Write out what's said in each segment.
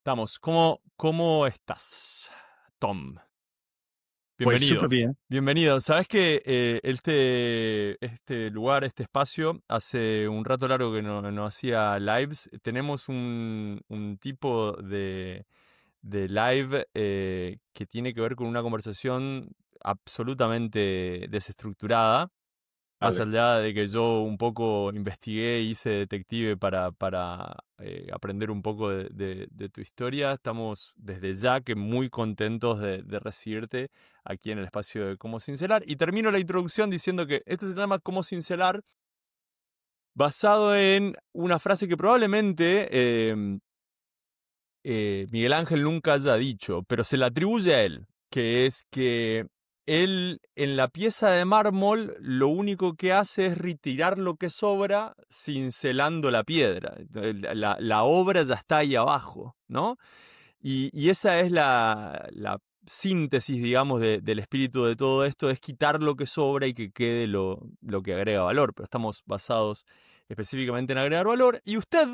Estamos. ¿Cómo estás, Tom? Pues súper Bienvenido. bien. Bienvenido. Sabes que este lugar, este espacio, hace un rato largo que no hacía lives. Tenemos un tipo de live que tiene que ver con una conversación absolutamente desestructurada. Más Vale. allá de que yo un poco investigué, hice detective para aprender un poco de tu historia, estamos desde ya que muy contentos de recibirte aquí en el espacio de Cómo Cincelar. Y termino la introducción diciendo que esto se llama Cómo Cincelar, basado en una frase que probablemente Miguel Ángel nunca haya dicho, pero se la atribuye a él, que es que él en la pieza de mármol lo único que hace es retirar lo que sobra cincelando la piedra. La obra ya está ahí abajo, ¿no? Y esa es la síntesis, digamos, del espíritu de todo esto, es quitar lo que sobra y que quede lo que agrega valor. Pero estamos basados específicamente en agregar valor. Y usted,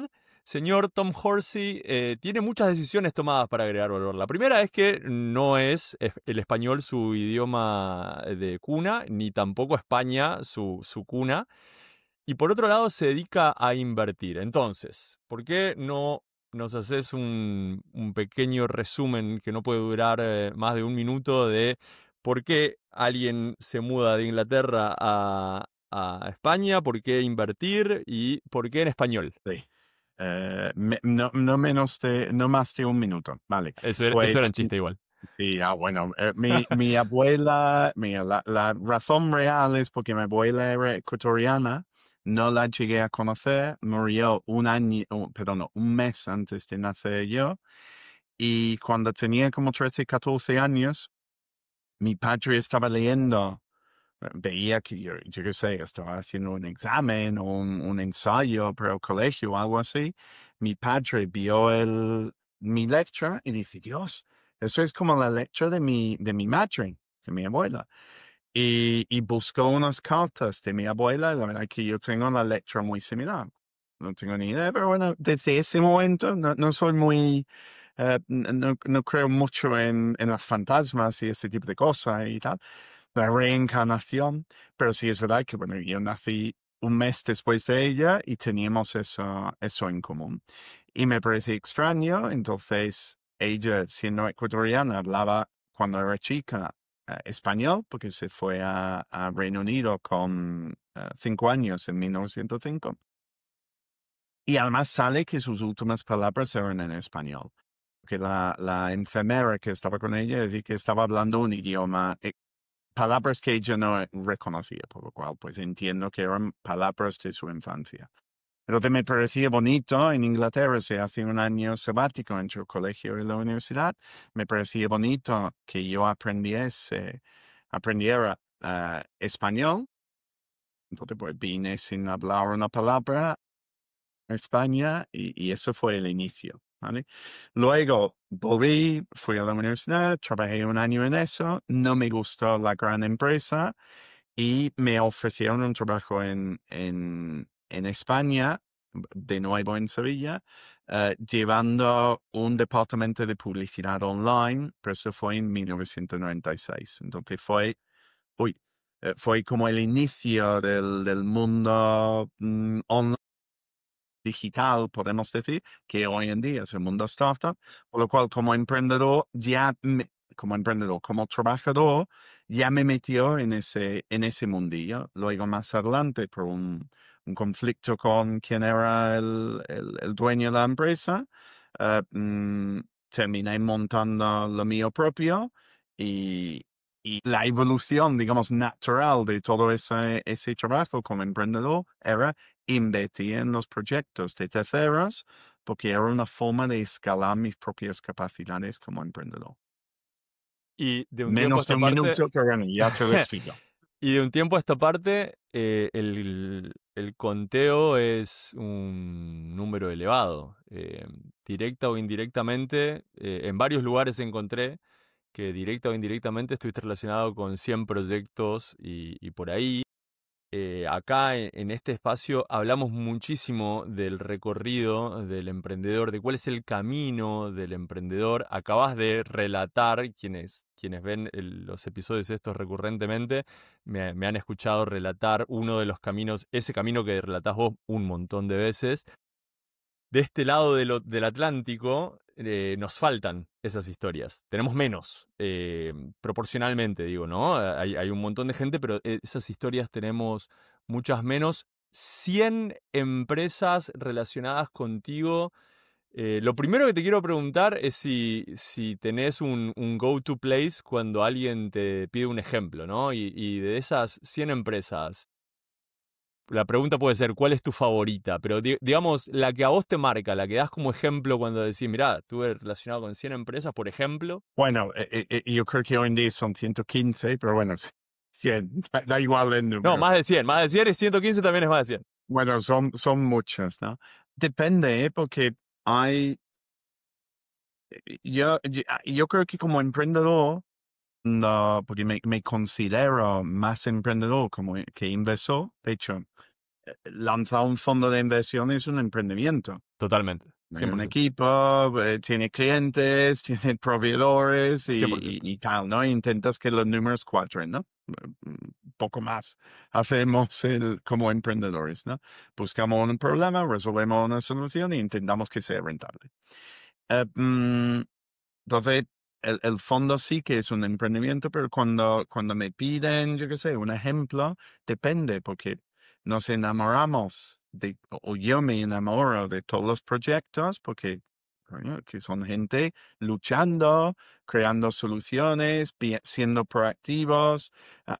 señor Tom Horsey, tiene muchas decisiones tomadas para agregar valor. La primera es que no es el español su idioma de cuna, ni tampoco España su cuna. Y por otro lado, se dedica a invertir. Entonces, ¿por qué no nos haces un pequeño resumen que no puede durar más de un minuto de por qué alguien se muda de Inglaterra a España, por qué invertir y por qué en español? Sí. No más de un minuto. Vale. Eso era Pues un chiste igual. sí, bueno, mi abuela, mira, la razón real es porque mi abuela era ecuatoriana, no la llegué a conocer, murió perdón, no, un mes antes de nacer yo, y cuando tenía como 13, 14 años, mi padre estaba leyendo. Veía que yo qué sé, estaba haciendo un examen o un ensayo para el colegio o algo así. Mi padre vio mi lecture y dice, Dios, eso es como la lecture de mi madre, de mi abuela. Y buscó unas cartas de mi abuela y la verdad que yo tengo la lecture muy similar. No tengo ni idea, pero bueno, desde ese momento no soy muy, no creo mucho en las fantasmas y ese tipo de cosas y tal, la reencarnación, pero sí es verdad que, bueno, yo nací un mes después de ella y teníamos eso en común. Y me parece extraño, entonces ella, siendo ecuatoriana, hablaba cuando era chica español, porque se fue a Reino Unido con 5 años en 1905. Y además sale que sus últimas palabras eran en español. Que la enfermera que estaba con ella decía que estaba hablando un idioma, palabras que ella no reconocía, por lo cual pues entiendo que eran palabras de su infancia. Pero me parecía bonito, en Inglaterra se hace un año sabático entre el colegio y la universidad, me parecía bonito que yo aprendiera español, entonces pues vine sin hablar una palabra a España y eso fue el inicio, ¿vale? Luego volví, fui a la universidad, trabajé un año en eso, no me gustó la gran empresa y me ofrecieron un trabajo en España, de nuevo en Sevilla, llevando un departamento de publicidad online, pero eso fue en 1996. Entonces fue como el inicio del mundo online digital, podemos decir, que hoy en día es el mundo startup, por lo cual como emprendedor, como trabajador, ya me metió en ese mundillo. Luego más adelante, por un conflicto con quien era el dueño de la empresa, eh, mm, terminé montando lo mío propio y, y la evolución, digamos, natural de todo ese trabajo como emprendedor era invertí en los proyectos de terceros porque era una forma de escalar mis propias capacidades como emprendedor. Y de un tiempo a Menos de esta un parte, minuto, pero bueno, ya te lo explico. y de un tiempo a esta parte, el conteo es un número elevado. Directa o indirectamente, en varios lugares encontré que directa o indirectamente estuviste relacionado con 100 proyectos y por ahí. acá en este espacio hablamos muchísimo del recorrido del emprendedor, de cuál es el camino del emprendedor. Acabas de relatar, quienes ven los episodios estos recurrentemente, me han escuchado relatar uno de los caminos, ese camino que relatás vos un montón de veces. De este lado del Atlántico nos faltan esas historias. Tenemos menos, proporcionalmente digo, ¿no? Hay un montón de gente, pero esas historias tenemos muchas menos. 100 empresas relacionadas contigo. Lo primero que te quiero preguntar es si tenés un go-to place cuando alguien te pide un ejemplo, ¿no? Y de esas 100 empresas, la pregunta puede ser, ¿cuál es tu favorita? Pero digamos, la que a vos te marca, la que das como ejemplo cuando decís, mirá, estuve relacionado con 100 empresas, por ejemplo. Bueno, yo creo que hoy en día son 115, pero bueno, 100, da igual el No, número. más de 100 y 115 también es más de 100. Bueno, son muchas, ¿no? Depende, porque hay, yo creo que como emprendedor, no, porque me considero más emprendedor como que inversor. De hecho, lanzar un fondo de inversión es un emprendimiento. Totalmente, Hay un 100%. equipo, tiene clientes, tiene proveedores 100%. y tal, ¿no? Intentas que los números cuadren, ¿no? Poco más hacemos como emprendedores, ¿no? Buscamos un problema, resolvemos una solución e intentamos que sea rentable. Entonces, el fondo sí que es un emprendimiento, pero cuando me piden, yo qué sé, un ejemplo, depende, porque nos enamoramos o yo me enamoro de todos los proyectos, porque coño, que son gente luchando, creando soluciones, siendo proactivos,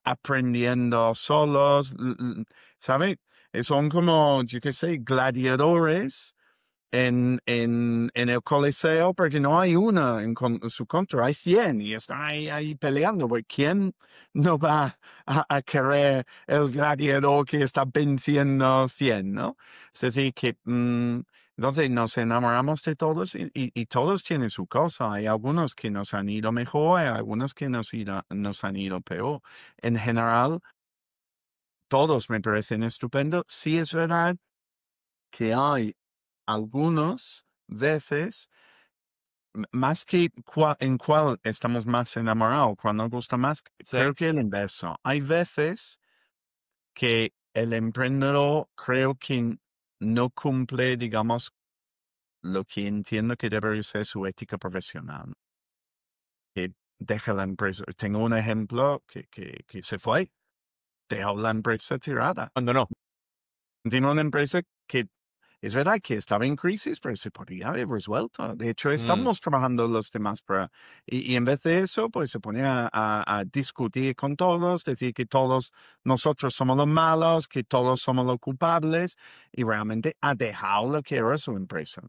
aprendiendo solos, ¿sabe? Son como, yo qué sé, gladiadores en el Coliseo, porque no hay una en su contra, hay 100 y están ahí peleando, porque ¿quién no va a querer el gladiador que está venciendo 100, ¿no? Es decir, que entonces nos enamoramos de todos y todos tienen su cosa. Hay algunos que nos han ido mejor, hay algunos que nos han ido peor. En general, todos me parecen estupendos. Sí es verdad que hay algunos veces, más que en cuál estamos más enamorados, cuál nos gusta más, Sí. creo que el inverso. Hay veces que el emprendedor creo que no cumple, digamos, lo que entiendo que debería ser su ética profesional. Que deja la empresa. Tengo un ejemplo que se fue, dejó la empresa tirada. Cuando no. Tiene una empresa que es verdad que estaba en crisis, pero se podría haber resuelto. De hecho, estamos trabajando los demás para... Y en vez de eso, pues se ponía a discutir con todos, decir que todos nosotros somos los malos, que todos somos los culpables, y realmente ha dejado lo que era su empresa.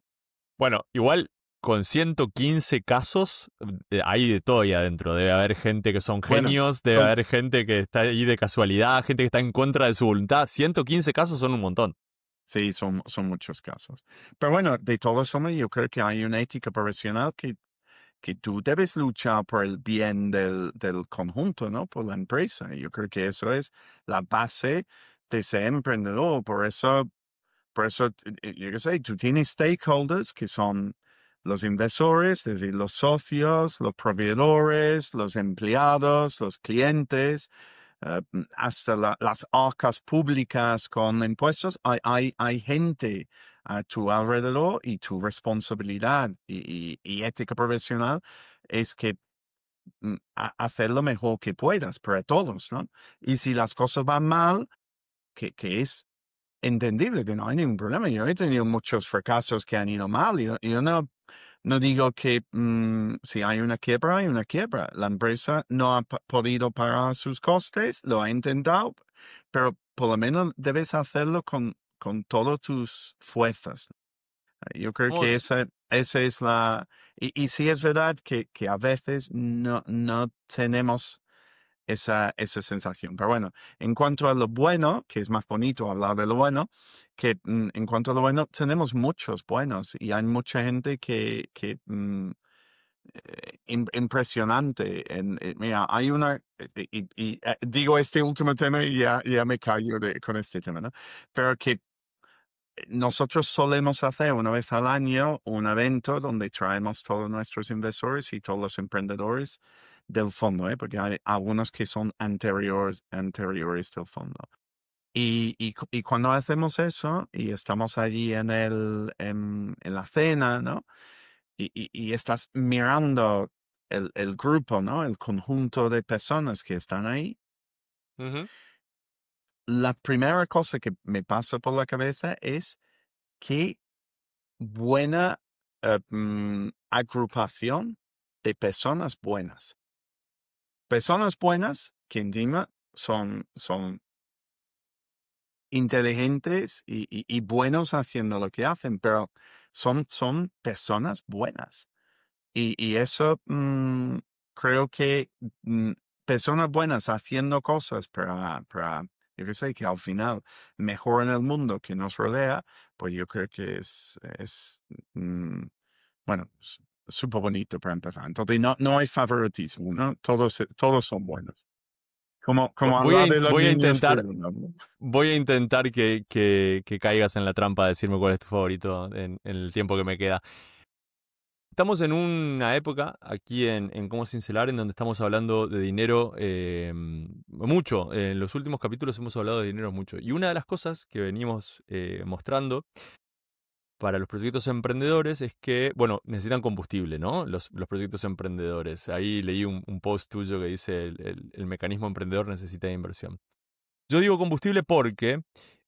Bueno, igual con 115 casos hay de todo ahí adentro. Debe haber gente que son Bueno, genios, debe haber gente que está ahí de casualidad, gente que está en contra de su voluntad. 115 casos son un montón. Sí, son muchos casos. Pero bueno, de todos somos, yo creo que hay una ética profesional que tú debes luchar por el bien del conjunto, ¿no? Por la empresa. Y yo creo que eso es la base de ser emprendedor. Por eso, yo qué sé, tú tienes stakeholders que son los inversores, es decir, los socios, los proveedores, los empleados, los clientes, hasta las arcas públicas con impuestos. Hay gente a tu alrededor y tu responsabilidad y ética profesional es que hacer lo mejor que puedas para todos, ¿no? Y si las cosas van mal, que es entendible, que no hay ningún problema. Yo he tenido muchos fracasos que han ido mal. Yo no digo que si hay una quiebra, hay una quiebra. La empresa no ha podido pagar sus costes, lo ha intentado, pero por lo menos debes hacerlo con todas tus fuerzas. Yo creo que Vamos, esa es la... Y sí es verdad que a veces no tenemos esa sensación. Pero bueno, en cuanto a lo bueno, que es más bonito hablar de lo bueno, que en cuanto a lo bueno, tenemos muchos buenos y hay mucha gente que impresionante. Mira, hay una, digo este último tema y ya me callo con este tema, ¿no? Pero que nosotros solemos hacer una vez al año un evento donde traemos todos nuestros inversores y todos los emprendedores del fondo, porque hay algunos que son anteriores del fondo. Y cuando hacemos eso y estamos allí en la cena, ¿no? Y estás mirando el grupo, ¿no? El conjunto de personas que están ahí. Ujú. La primera cosa que me pasa por la cabeza es qué buena agrupación de personas buenas. Personas buenas que encima son inteligentes y buenos haciendo lo que hacen, pero son personas buenas. Y eso creo que personas buenas haciendo cosas para, yo qué sé, que al final mejoren el mundo que nos rodea, pues yo creo que es bueno, súper bonito para empezar. Entonces no hay favoritismo, ¿no? Todos son buenos. Como Voy a, hablar de los voy a niños de intentar, uno, ¿no? voy a intentar que caigas en la trampa de decirme cuál es tu favorito en el tiempo que me queda. Estamos en una época aquí en Cómo Cincelar en donde estamos hablando de dinero mucho. En los últimos capítulos hemos hablado de dinero mucho. Y una de las cosas que venimos mostrando para los proyectos emprendedores es que, bueno, necesitan combustible, ¿no? Los proyectos emprendedores. Ahí leí un post tuyo que dice el mecanismo emprendedor necesita inversión. Yo digo combustible porque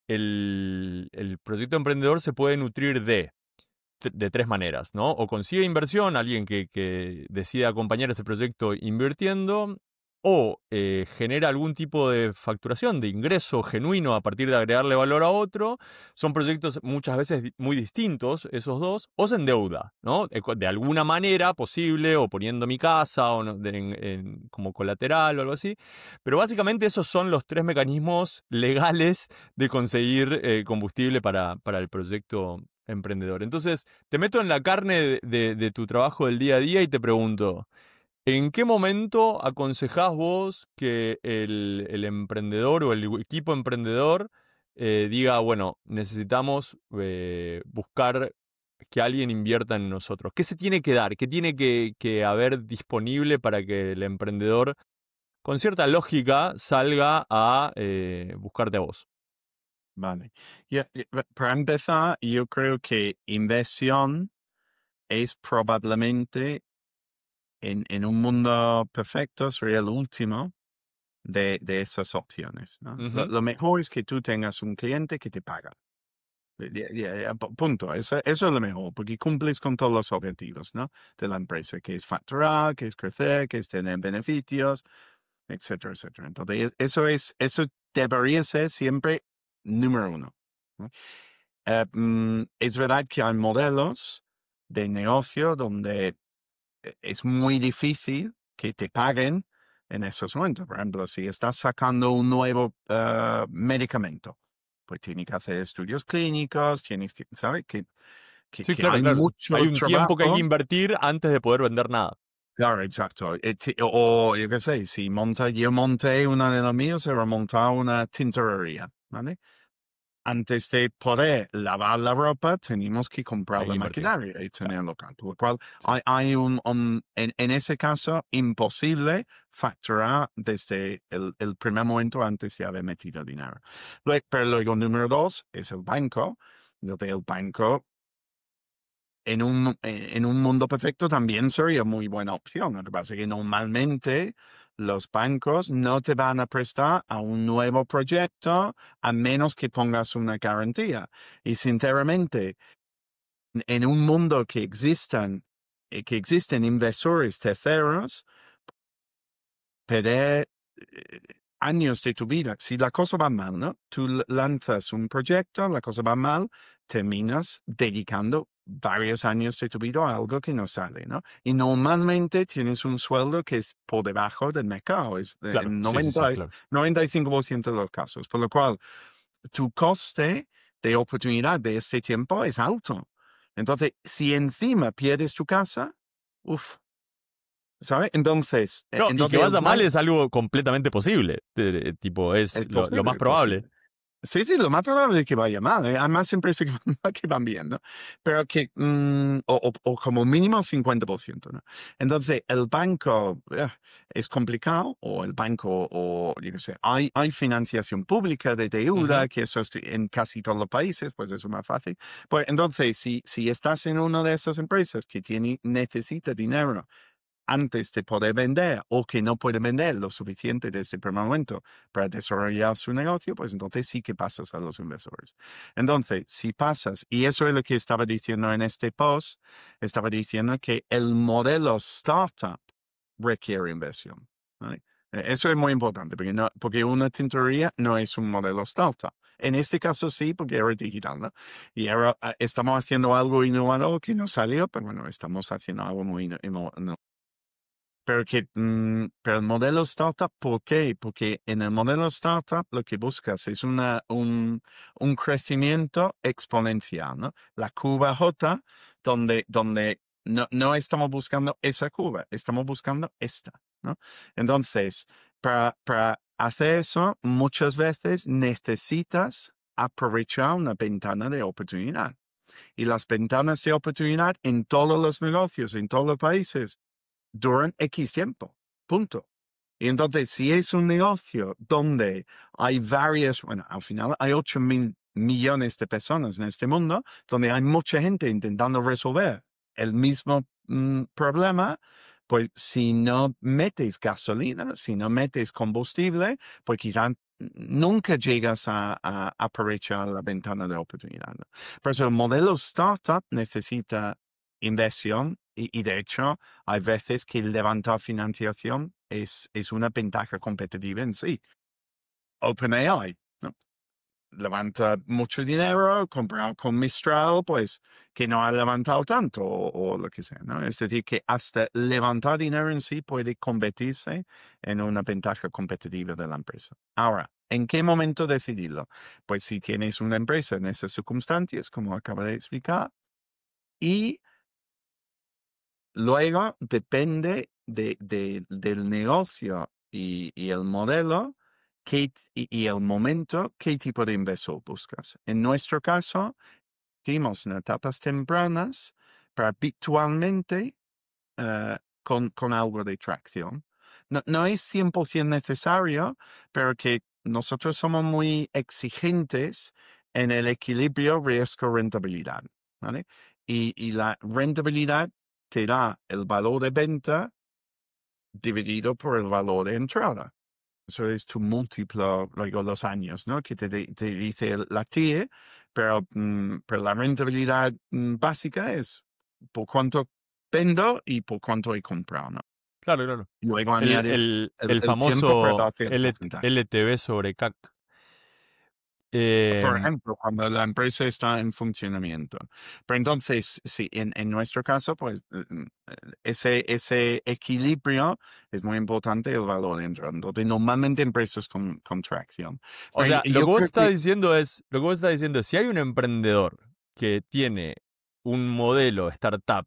el proyecto emprendedor se puede nutrir de tres maneras, ¿no? O consigue inversión, alguien que decida acompañar ese proyecto invirtiendo, o genera algún tipo de facturación, de ingreso genuino a partir de agregarle valor a otro. Son proyectos muchas veces muy distintos, esos dos, o se endeuda, ¿no? De alguna manera posible, o poniendo mi casa o como colateral o algo así. Pero básicamente esos son los tres mecanismos legales de conseguir combustible para el proyecto emprendedor. Entonces, te meto en la carne de tu trabajo del día a día y te pregunto, ¿en qué momento aconsejás vos que el emprendedor o el equipo emprendedor diga, bueno, necesitamos buscar que alguien invierta en nosotros? ¿Qué se tiene que dar? ¿Qué tiene que haber disponible para que el emprendedor, con cierta lógica, salga a buscarte a vos? Vale. Para empezar, yo creo que inversión es probablemente en un mundo perfecto sería el último de esas opciones, ¿no? Ujú. Lo mejor es que tú tengas un cliente que te paga. Punto. Eso es lo mejor, porque cumples con todos los objetivos, ¿no? De la empresa, que es facturar, que es crecer, que es tener beneficios, etcétera, etcétera. Entonces, eso debería ser siempre número uno, ¿no? Es verdad que hay modelos de negocio donde es muy difícil que te paguen en esos momentos. Por ejemplo, si estás sacando un nuevo medicamento, pues tienes que hacer estudios clínicos, tienes que, ¿sabes? Sí, Que claro, hay claro. Hay mucho un tiempo que hay que trabajo. invertir antes de poder vender nada. Claro, exacto. O yo qué sé, si yo monté una de los míos, era montar una tintorería, ¿vale? Antes de poder lavar la ropa, tenemos que comprar Hay que la invertir. maquinaria y Claro, tener local. Por lo cual, sí. hay en ese caso, imposible facturar desde el primer momento antes de haber metido dinero. Pero luego, número dos, es el banco. Entonces, el banco, en un mundo perfecto, también sería muy buena opción. Lo que pasa es que normalmente los bancos no te van a prestar a un nuevo proyecto a menos que pongas una garantía. Y sinceramente, en un mundo que existen inversores terceros, perder años de tu vida. Si la cosa va mal, ¿no? Tú lanzas un proyecto, la cosa va mal, terminas dedicando varios años de tu vida a algo que no sale, ¿no? Y normalmente tienes un sueldo que es por debajo del mercado, es Claro, en sí, sí, sí, claro. 95% de los casos, por lo cual tu coste de oportunidad de este tiempo es alto. Entonces, si encima pierdes tu casa, uff. ¿sabes? Entonces, No, y que entonces vaya mal es algo completamente posible. Tipo, es es lo más posible, probable. posible. Sí, sí, lo más probable es que vaya mal. Hay más empresas que van bien, ¿no? Pero que, o como mínimo 50%, ¿no? Entonces, el banco es complicado, o el banco, o yo no sé, hay financiación pública de deuda, Ujú. que eso es en casi todos los países, pues eso es más fácil. Pues entonces, si estás en una de esas empresas que necesita dinero antes de poder vender o que no puede vender lo suficiente desde el primer momento para desarrollar su negocio, pues entonces sí que pasas a los inversores. Entonces, si pasas, y eso es lo que estaba diciendo en este post, estaba diciendo que el modelo startup requiere inversión. ¿Vale? Eso es muy importante, porque una tintorería no es un modelo startup. En este caso sí, porque era digital, ¿no? Y ahora estamos haciendo algo innovador que no salió, pero bueno, estamos haciendo algo muy pero el modelo startup, ¿por qué? Porque en el modelo startup lo que buscas es un crecimiento exponencial, ¿no? La curva J, donde no estamos buscando esa curva, estamos buscando esta, ¿no? Entonces, para hacer eso, muchas veces necesitas aprovechar una ventana de oportunidad. Y las ventanas de oportunidad en todos los negocios, en todos los países, duran X tiempo, punto. Y entonces, si es un negocio donde hay bueno, al final hay 8.000 millones de personas en este mundo, donde hay mucha gente intentando resolver el mismo problema, pues si no metes gasolina, si no metes combustible, pues quizás nunca llegas a aprovechar la ventana de oportunidad, ¿no? Por eso el modelo startup necesita inversión y de hecho hay veces que levantar financiación es una ventaja competitiva en sí. OpenAI, ¿no? Levanta mucho dinero comparado con Mistral, pues que no ha levantado tanto o lo que sea, ¿no? Es decir, que hasta levantar dinero en sí puede convertirse en una ventaja competitiva de la empresa. Ahora, ¿en qué momento decidirlo? Pues si tienes una empresa en esas circunstancias, como acabo de explicar, y luego depende del negocio y el modelo y el momento, qué tipo de inversor buscas. En nuestro caso, dimos en etapas tempranas para habitualmente con algo de tracción. No es 100% necesario, pero que nosotros somos muy exigentes en el equilibrio riesgo-rentabilidad, ¿vale? Y la rentabilidad te da el valor de venta dividido por el valor de entrada. Eso es tu múltiplo, luego los años, ¿no? Que te dice la TIE, pero la rentabilidad básica es por cuánto vendo y por cuánto he comprado, ¿no? Claro, claro. Luego El, añades el, el, el el tiempo para famoso darte el porcentaje. LTV sobre CAC. Por Em, ejemplo, cuando la empresa está en funcionamiento. Pero entonces, sí, en nuestro caso, pues ese equilibrio es muy importante, el valor entrando. De normalmente empresas con tracción. o Pero sea, lo yo que vos creo estás que, diciendo es, lo que vos estás diciendo es, si hay un emprendedor que tiene un modelo startup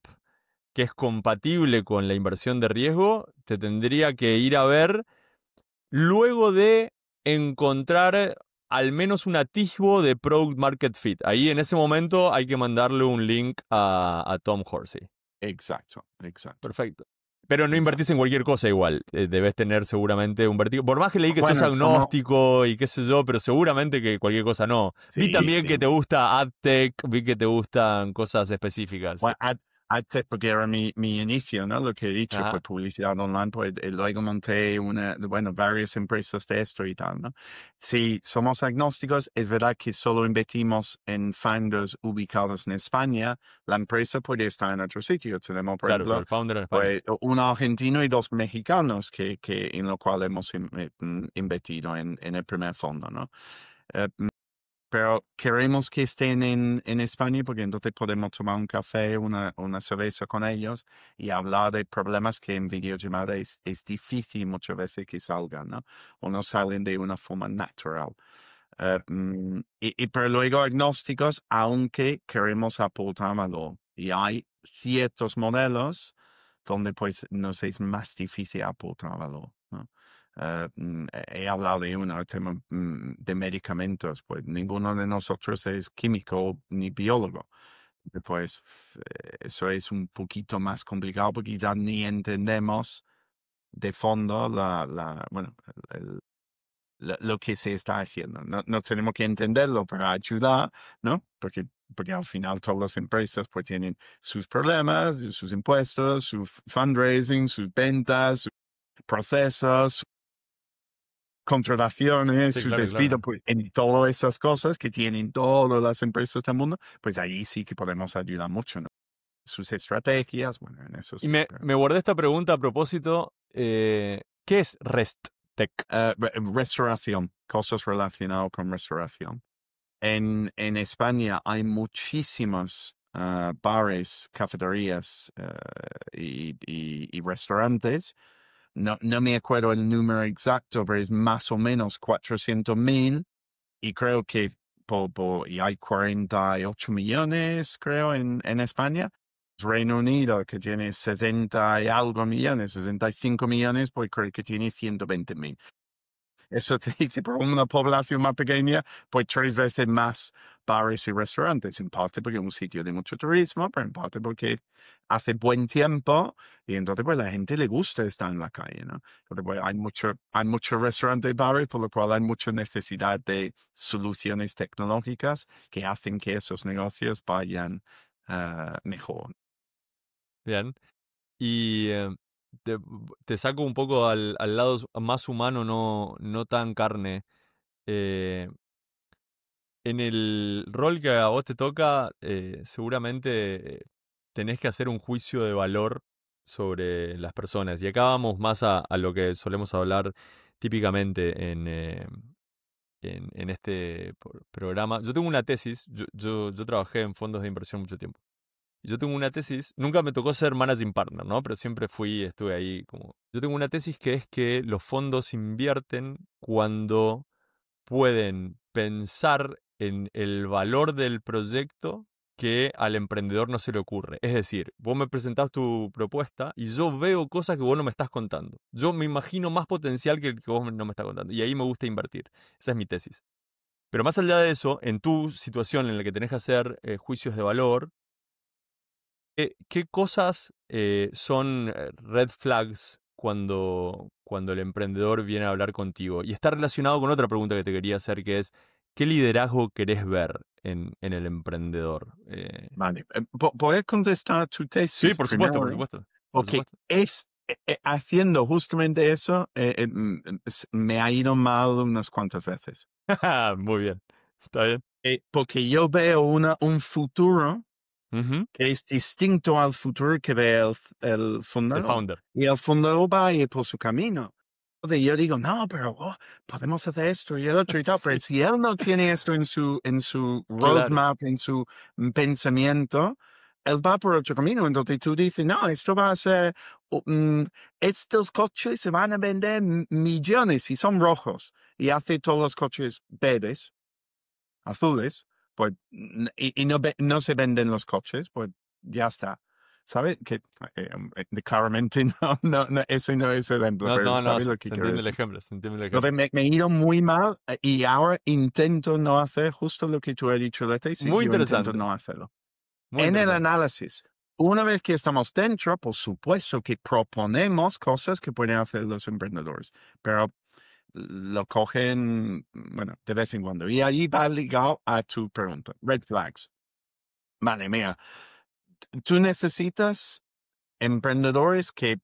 que es compatible con la inversión de riesgo, te tendría que ir a ver luego de encontrar al menos un atisbo de Product Market Fit. Ahí en ese momento hay que mandarle un link a Tom Horsey. exacto, exacto, Perfecto. Pero no invertís exacto. en cualquier cosa igual. Debes tener seguramente un vertigo. Por más que leí que sos Bueno, agnóstico y qué sé yo, pero seguramente que cualquier cosa no. Vi sí, también que sí. te gusta AdTech, vi que te gustan cosas específicas. Bueno, porque era mi inicio, ¿no? Lo que he dicho, Ajá. pues publicidad online, pues luego monté bueno, varias empresas de esto y tal, ¿no? Si somos agnósticos, es verdad que solo invertimos en founders ubicados en España. La empresa puede estar en otro sitio. Tenemos, por Claro, pero ejemplo, el founder en España. pues, un argentino y dos mexicanos en lo cual hemos invertido en el primer fondo, ¿no? Eh, pero queremos que estén en España porque entonces podemos tomar un café, una cerveza con ellos y hablar de problemas que en videollamada es difícil muchas veces que salgan, ¿no? O no salen de una forma natural. Pero luego agnósticos, aunque queremos aportar valor. Y hay ciertos modelos donde pues nos es más difícil aportar valor, ¿no? He hablado de el tema de medicamentos, pues ninguno de nosotros es químico ni biólogo. Pues eso es un poquito más complicado porque ya ni entendemos de fondo bueno, lo que se está haciendo. No tenemos que entenderlo para ayudar, ¿no? Porque al final todas las empresas pues tienen sus problemas, sus impuestos, su fundraising, sus ventas, sus procesos, contrataciones, Sí, su claro, despido, claro. pues, en todas esas cosas que tienen todas las empresas del mundo, pues ahí sí que podemos ayudar mucho, ¿no? Sus estrategias, bueno, en eso Y sí. Pero, me guardé esta pregunta a propósito. ¿Qué es REST Tech? restauración, cosas relacionadas con restauración. En España hay muchísimos bares, cafeterías y restaurantes. No me acuerdo el número exacto, pero es más o menos 400.000 y creo que y hay 48 millones, creo, en España. Reino Unido, que tiene 60 y algo millones, 65 millones, pues creo que tiene 120.000. Eso te dice, por una población más pequeña, pues 3 veces más bares y restaurantes, en parte porque es un sitio de mucho turismo, pero en parte porque hace buen tiempo y entonces pues la gente le gusta estar en la calle, ¿no? Entonces pues hay mucho restaurante y bares, por lo cual hay mucha necesidad de soluciones tecnológicas que hacen que esos negocios vayan mejor. Bien. Y te saco un poco al lado más humano, no tan carne. Eh, en el rol que a vos te toca, seguramente tenés que hacer un juicio de valor sobre las personas. Y acá vamos más a lo que solemos hablar típicamente en este programa. Yo tengo una tesis, yo trabajé en fondos de inversión mucho tiempo. Y yo tengo una tesis, nunca me tocó ser managing partner, ¿no? Pero siempre estuve ahí como... Yo tengo una tesis que es que los fondos invierten cuando pueden pensar en el valor del proyecto que al emprendedor no se le ocurre. Es decir, vos me presentás tu propuesta y yo veo cosas que vos no me estás contando. Yo me imagino más potencial que el que vos no me estás contando. Y ahí me gusta invertir. Esa es mi tesis. Pero más allá de eso, en tu situación en la que tenés que hacer juicios de valor, ¿qué cosas son red flags cuando el emprendedor viene a hablar contigo? Y está relacionado con otra pregunta que te quería hacer, que es, ¿qué liderazgo querés ver en el emprendedor? Vale, ¿puedes contestar tu Sí, tesis por supuesto, por primero? supuesto, por Porque supuesto. es haciendo justamente eso, me ha ido mal unas cuantas veces. Muy bien, está bien. Porque yo veo un futuro Ujú. que es distinto al futuro que ve el El fundador. founder. Y el fundador va a ir por su camino. Entonces yo digo, no, pero podemos hacer esto y el otro y tal. Pero Sí, si él no tiene esto en su claro. roadmap, en su pensamiento, él va por otro camino. Entonces tú dices, no, esto va a ser, estos coches se van a vender millones y son rojos. Y hace todos los coches verdes, azules, pues, y no se venden los coches, pues ya está. ¿Sabe? Que claramente no, ese no es el ejemplo, No, pero no, no, ¿sabe lo que se quiero entiende el decir? ejemplo, se entiende el ejemplo. Entonces me he ido muy mal y ahora intento no hacer justo lo que tú has dicho de la tesis, Muy yo intento interesante, no hacerlo. muy En el interesante. análisis, una vez que estamos dentro, por supuesto que proponemos cosas que pueden hacer los emprendedores, pero lo cogen, bueno, de vez en cuando. Y ahí va ligado a tu pregunta, red flags. Vale, mira, tú necesitas emprendedores que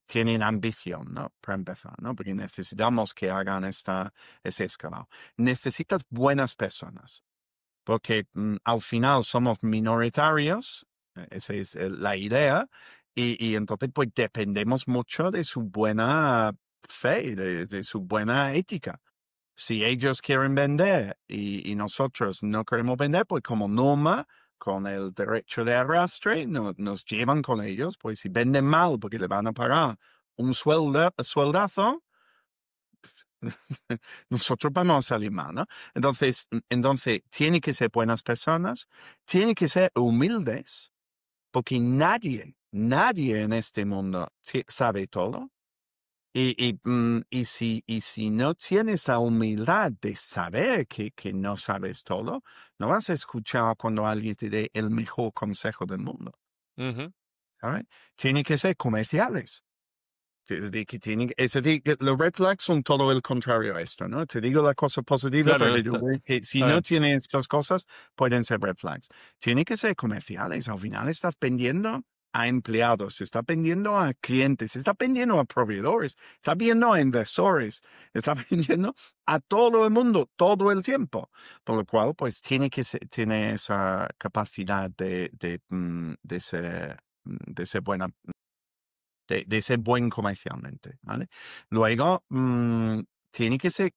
tienen ambición, ¿no? Para empezar, ¿no? Porque necesitamos que hagan ese escalado. Necesitas buenas personas, porque al final somos minoritarios, esa es la idea, y entonces pues dependemos mucho de su buena fe, de su buena ética. Si ellos quieren vender y nosotros no queremos vender, pues como norma, con el derecho de arrastre, nos llevan con ellos, pues si venden mal porque le van a pagar un sueldazo, nosotros vamos a salir mal, ¿no? Entonces, tienen que ser buenas personas, tienen que ser humildes, porque nadie Nadie en este mundo sabe todo. Y si no tienes la humildad de saber que no sabes todo, no vas a escuchar cuando alguien te dé el mejor consejo del mundo, Ujú. ¿sabes? Tienen que ser comerciales. Es decir, que los red flags son todo el contrario a esto, ¿no? Te digo la cosa positiva Claro, para no, que tú veas que si está no bien. tienes estas cosas, pueden ser red flags. Tienen que ser comerciales. Al final estás vendiendo a empleados, está vendiendo a clientes, está vendiendo a proveedores, está vendiendo a inversores, está vendiendo a todo el mundo todo el tiempo. Por lo cual, pues tiene esa capacidad de ser buena, de ser buen comercialmente, ¿vale? Luego, tiene que ser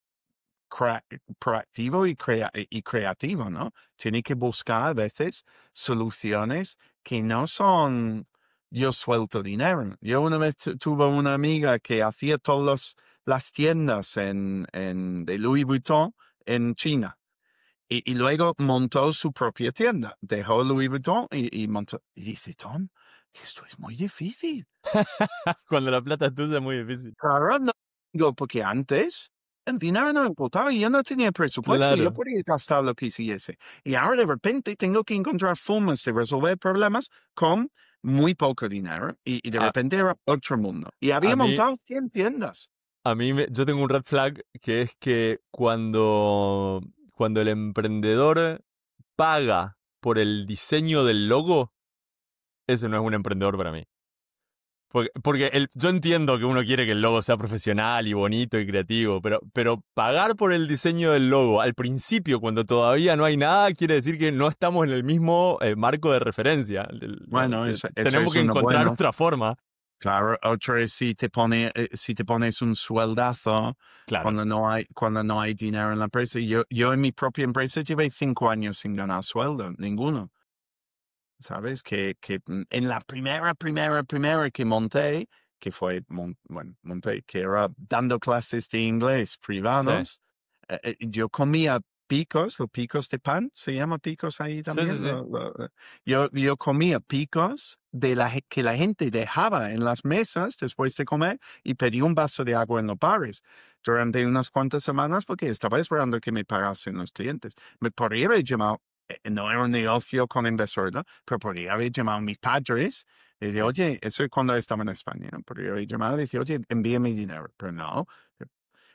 proactivo y creativo, ¿no? Tiene que buscar a veces soluciones que no son yo suelto dinero. Yo una vez tuve una amiga que hacía todas las tiendas de Louis Vuitton en China. Y luego montó su propia tienda. Dejó Louis Vuitton y montó. Y dice, Tom, esto es muy difícil. Cuando la plata es tuya es muy difícil. Claro, no. Digo, porque antes el dinero no importaba y yo no tenía presupuesto y yo Claro. podía gastar lo que quisiese. Y ahora de repente tengo que encontrar formas de resolver problemas con muy poco dinero y de A, repente era otro mundo. Y a había mí, montado 100 tiendas. yo tengo un red flag que es que cuando el emprendedor paga por el diseño del logo, ese no es un emprendedor para mí. Porque yo entiendo que uno quiere que el logo sea profesional y bonito y creativo, pero pagar por el diseño del logo al principio, cuando todavía no hay nada, quiere decir que no estamos en el mismo marco de referencia. Bueno, eso Tenemos es que uno encontrar bueno. otra forma. Claro, otro es si te pones un sueldazo Claro. cuando no hay dinero en la empresa. Yo en mi propia empresa llevé 5 años sin ganar sueldo, ninguno. ¿Sabes? En la primera que monté, que fue, bueno, monté, que era dando clases de inglés Sí. privados, yo comía picos, o picos de pan, se llama picos ahí Sí, sí, también. sí. Yo comía picos que la gente dejaba en las mesas después de comer y pedía un vaso de agua en los bares durante unas cuantas semanas porque estaba esperando que me pagasen los clientes. Me podría haber llamado, no era un negocio con inversor, ¿no? Pero podría haber llamado a mis padres y decir, Sí. oye, eso es cuando estaba en España, ¿no? Podría haber llamado y decir, oye, envíame dinero, pero no.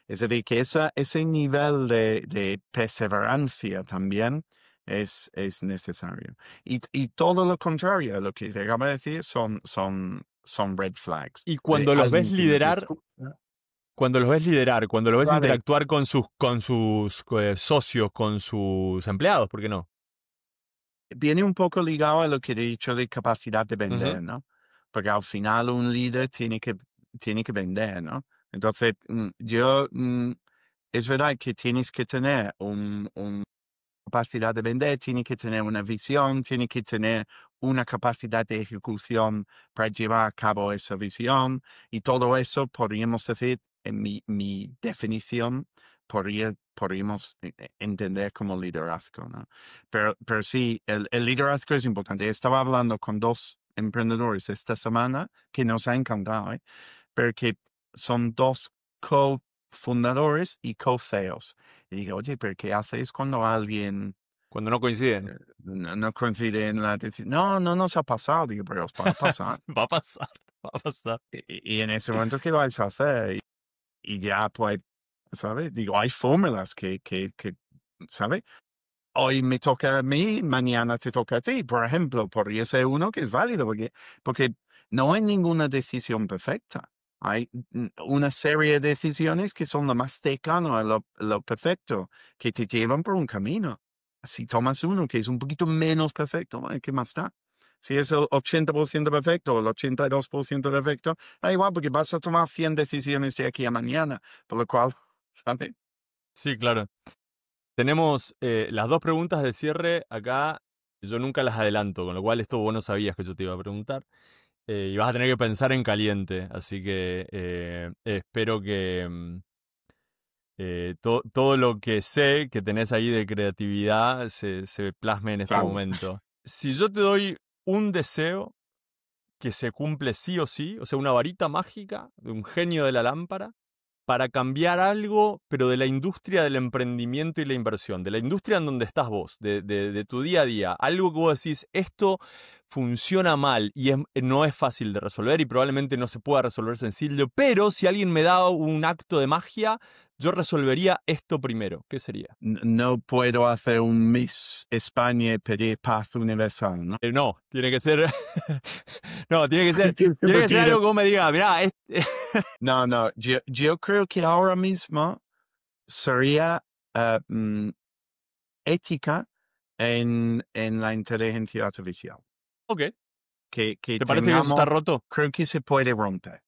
Es decir, que ese nivel de perseverancia también es necesario. Y todo lo contrario a lo que te acabo de decir son red flags Y de cuando los ves alguien que no te liderar, escucha. cuando los ves Vale, interactuar con sus socios, con sus empleados, ¿por qué no? viene un poco ligado a lo que he dicho de capacidad de Ujú. vender, ¿no? Porque al final un líder tiene que vender, ¿no? Entonces, es verdad que tienes que tener un capacidad de vender, tiene que tener una visión, tiene que tener una capacidad de ejecución para llevar a cabo esa visión y todo eso podríamos decir, en mi definición, podríamos entender como liderazgo, ¿no? Pero sí, el liderazgo es importante. Estaba hablando con dos emprendedores esta semana que nos ha encantado, ¿eh? Pero que son dos cofundadores y co-CEOs. Y dije, oye, pero ¿qué haces cuando alguien Cuando no coinciden. no coincide en la decisión? No, no nos ha pasado. Digo, pero os va a pasar. Va a pasar, va a pasar. Y en ese momento, ¿qué vais a hacer? Y ya, pues, ¿sabes? Digo, hay fórmulas ¿sabes? Hoy me toca a mí, mañana te toca a ti. Por ejemplo, podría ser uno que es válido porque no hay ninguna decisión perfecta. Hay una serie de decisiones que son lo más cercano a lo perfecto, que te llevan por un camino. Si tomas uno que es un poquito menos perfecto, ¿qué más da? Si es el 80% perfecto o el 82% perfecto, da igual porque vas a tomar 100 decisiones de aquí a mañana, por lo cual, ¿sabes? Sí, claro. Tenemos las dos preguntas de cierre acá. Yo nunca las adelanto, con lo cual esto vos no sabías que yo te iba a preguntar. Y vas a tener que pensar en caliente. Así que espero que todo lo que sé que tenés ahí de creatividad se plasme en este Claro. momento. Si yo te doy un deseo que se cumple sí o sí, o sea, una varita mágica de un genio de la lámpara para cambiar algo, pero de la industria del emprendimiento y la inversión, de la industria en donde estás vos, de tu día a día, algo que vos decís, esto funciona mal y no es fácil de resolver y probablemente no se pueda resolver sencillo, pero si alguien me da un acto de magia, yo resolvería esto primero. ¿Qué sería? No puedo hacer un Miss España y pedir paz universal, ¿no? No, tiene que ser... no, tiene que ser algo que vos me digas, mirá, No, yo creo que ahora mismo sería ética en la inteligencia artificial. ok. Que ¿Te parece que eso está roto? creo que se puede romper.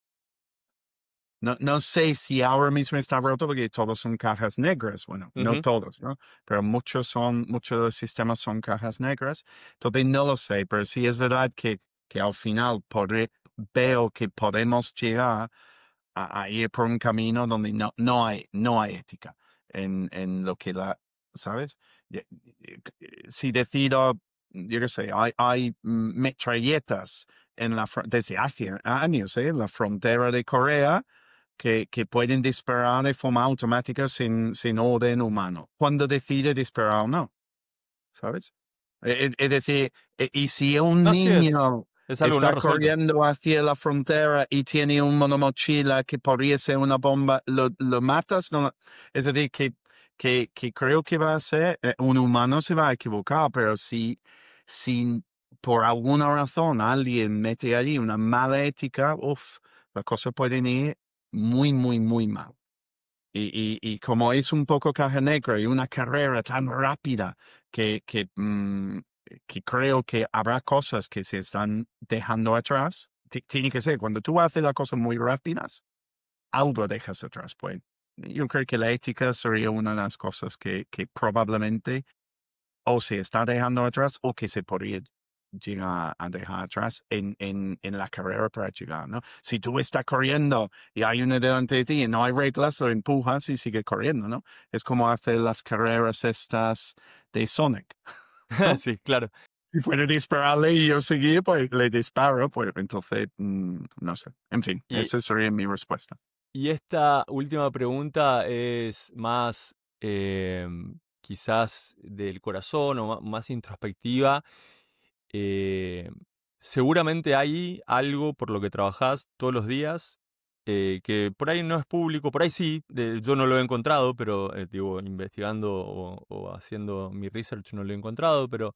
No sé si ahora mismo está roto porque todos son cajas negras. Bueno, no todos, ¿no? Pero muchos de los sistemas son cajas negras. Entonces no lo sé, pero sí es verdad que al final veo que podemos llegar a ir por un camino donde no hay ética en lo que ¿sabes? Si decido, yo qué sé, hay metralletas desde hace años, en la frontera de Corea que pueden disparar de forma automática sin orden humano. Cuando decide disparar o no, ¿sabes? Es decir, y si un Así niño es algo no está resuelto. corriendo hacia la frontera y tiene una mochila que podría ser una bomba, ¿lo matas? No, es decir, que creo que va a ser, un humano se va a equivocar, pero si por alguna razón alguien mete allí una mala ética, las cosas pueden ir muy, muy, muy mal. Y como es un poco caja negra y una carrera tan rápida que creo que habrá cosas que se están dejando atrás, tiene que ser, cuando tú haces las cosas muy rápidas, algo dejas atrás. Pues yo creo que la ética sería una de las cosas que probablemente o se está dejando atrás o que se podría llegar a dejar atrás en la carrera para llegar, ¿no? Si tú estás corriendo y hay uno delante de ti y no hay reglas, lo empujas y sigue corriendo, ¿no? Es como hacer las carreras estas de Sonic, ¿no? Sí, claro. Si puede dispararle y yo seguir, pues le disparo, pues entonces, no sé. En fin, Y, esa sería mi respuesta. y esta última pregunta es más quizás del corazón o más introspectiva. Eh, Seguramente hay algo por lo que trabajás todos los días que por ahí no es público, por ahí sí, yo no lo he encontrado, pero digo, investigando o haciendo mi research no lo he encontrado, pero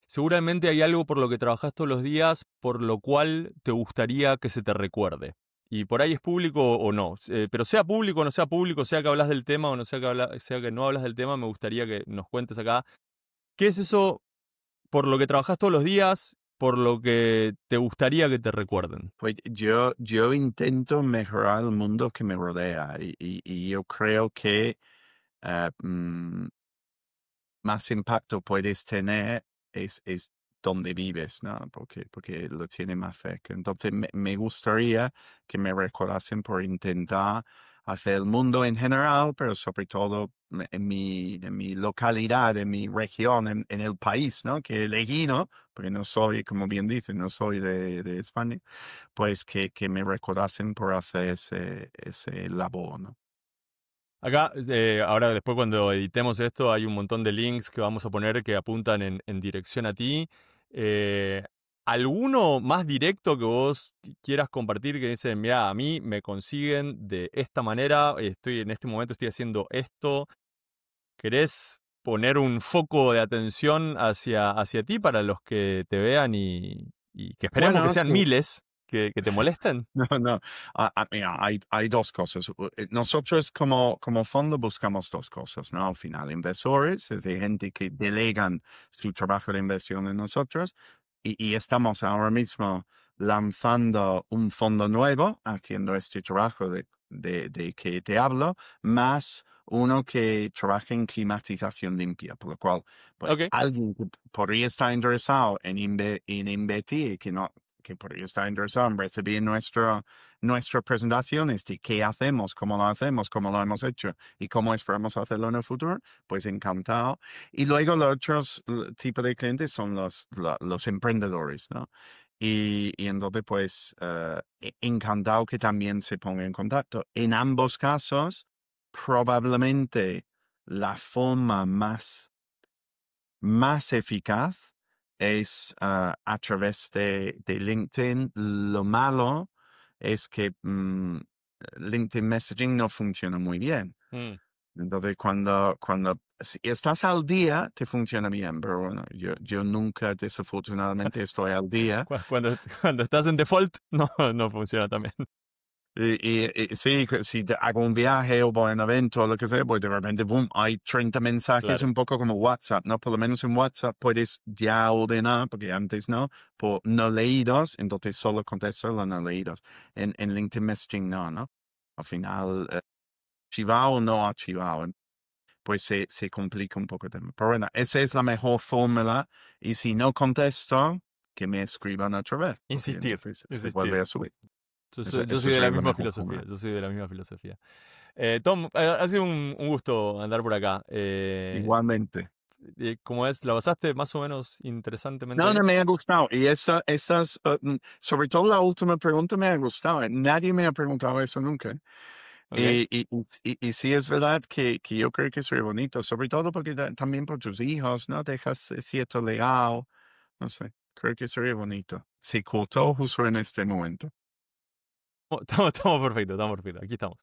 seguramente hay algo por lo que trabajás todos los días, por lo cual te gustaría que se te recuerde. Y por ahí es público o no. Pero sea público o no sea público, sea que hablas del tema o no sea que no hablas del tema, me gustaría que nos cuentes acá. ¿Qué es eso por lo que trabajás todos los días, por lo que te gustaría que te recuerden? Pues yo intento mejorar el mundo que me rodea y yo creo que eh, mm, más impacto puedes tener es donde vives, ¿no? Porque lo tiene más cerca. Entonces me gustaría que me recordasen por intentar hacer el mundo en general, pero sobre todo en mi localidad, en mi región, en el país, ¿no? Que elegí, ¿no? Porque no soy, como bien dice, no soy de España, pues que me recordasen por hacer ese labor, ¿no? Acá, ahora después cuando editemos esto, hay un montón de links que vamos a poner que apuntan en dirección a ti. Eh, ¿Alguno más directo que vos quieras compartir que dicen, mira, a mí me consiguen de esta manera, en este momento estoy haciendo esto? ¿Querés poner un foco de atención hacia ti para los que te vean y que esperemos que Bueno, sean miles que te molesten? no. Mira, hay dos cosas. Nosotros como fondo buscamos dos cosas, ¿no? Al final, inversores, es decir, gente que delegan su trabajo de inversión en nosotros y estamos ahora mismo lanzando un fondo nuevo, haciendo este trabajo de que te hablo, más uno que trabaja en climatización limpia, por lo cual, pues, Ok. alguien que podría estar interesado en invertir, que no que podría estar interesado en recibir nuestras presentaciones de qué hacemos, cómo lo hemos hecho y cómo esperamos hacerlo en el futuro, pues encantado. Y luego los otros tipos de clientes son los emprendedores, ¿no? Y entonces, pues, encantado que también se ponga en contacto. En ambos casos, probablemente la forma más eficaz es a través de LinkedIn. Lo malo es que LinkedIn Messaging no funciona muy bien. Mm. Entonces, cuando si estás al día, te funciona bien, pero bueno, yo nunca, desafortunadamente, estoy al día. Cuando estás en default, no funciona también. Y sí, si hago un viaje o voy a un evento o lo que sea, pues de repente, boom, hay 30 mensajes, Claro. un poco como WhatsApp, ¿no? Por lo menos en WhatsApp puedes ya ordenar, porque antes no, por no leídos, entonces solo contesto los no leídos. En LinkedIn Messaging no. Al final, archivado o no archivado, pues se complica un poco el tema. Pero bueno, esa es la mejor fórmula. Y si no contesto, que me escriban otra vez, porque Insistir, entonces se vuelve insistir. a subir. Yo Eso, soy, yo eso soy de la sería la misma mejor filosofía. fórmula. Yo soy de la misma filosofía. Tom, ha sido un gusto andar por acá. Igualmente. ¿Cómo es? ¿La pasaste más o menos interesantemente No, bien? me ha gustado. Y esas, sobre todo la última pregunta me ha gustado. Nadie me ha preguntado eso nunca. Ok. Y sí es verdad que yo creo que sería bonito, sobre todo porque también por tus hijos, ¿no? Dejas cierto legado. No sé, creo que sería bonito. Se cortó justo en este momento. Estamos perfectos, estamos perfectos. Aquí estamos.